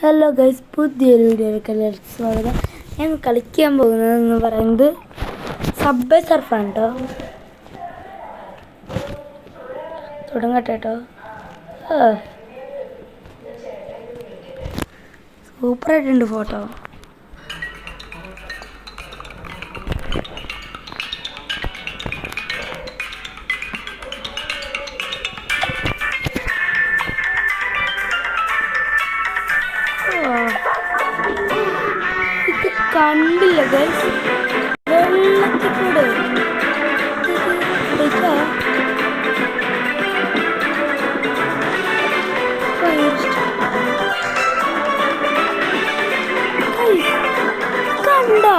Hello guys, പുതിയൊരു വീഡിയോയിലേക്ക് എല്ലാവർക്കും സ്വാഗതം. ഞാൻ കളിക്കാൻ പോകുന്നതെന്ന് പറയുന്നത് സബ്വേ സർഫാണ് കേട്ടോ. തുടങ്ങട്ടെ കേട്ടോ. സൂപ്പറായിട്ടുണ്ട് ഫോട്ടോ. ഇത് കണ്ടില്ല ഗൈസ്, വെള്ളത്തിൽ കൂടെ കണ്ടോ?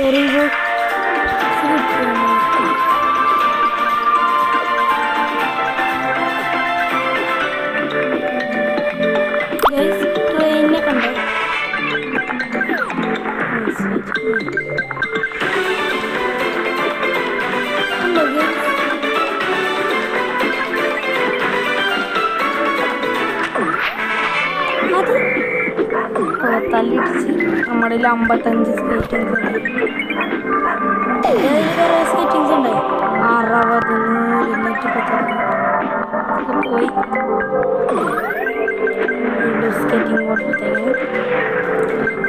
Very good. Guys, train kando. Hello guys. തല്ലിടിച്ച് നമ്മുടെ 55 സ്കേറ്റിങ്സ് ഉണ്ട്. കുറേ സ്കേറ്റിങ്സ് ഉണ്ട്. 60, 210 പോയി. സ്കേറ്റിംഗ് ബോർഡിലത്തേക്ക്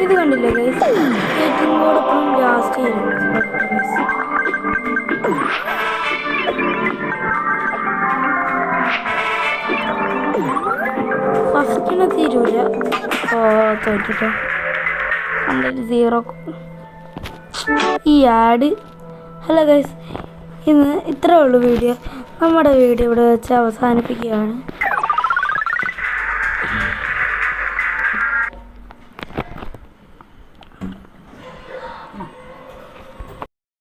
ഇത് കണ്ടില്ലേ ഗൈസ്, സ്കേറ്റിംഗ് ബോർഡൊപ്പം ലാസ്റ്റ് ചെയ്യുന്നു. ഫസ്റ്റിന് തീരൂല. തോറ്റിട്ടോ, 0 ഈ ആഡ്. ഹലോ ഗൈസ്, ഇന്ന് ഇത്രേ ഉള്ളൂ വീഡിയോ. നമ്മുടെ വീഡിയോ ഇവിടെ വെച്ച് അവസാനിപ്പിക്കുകയാണ്.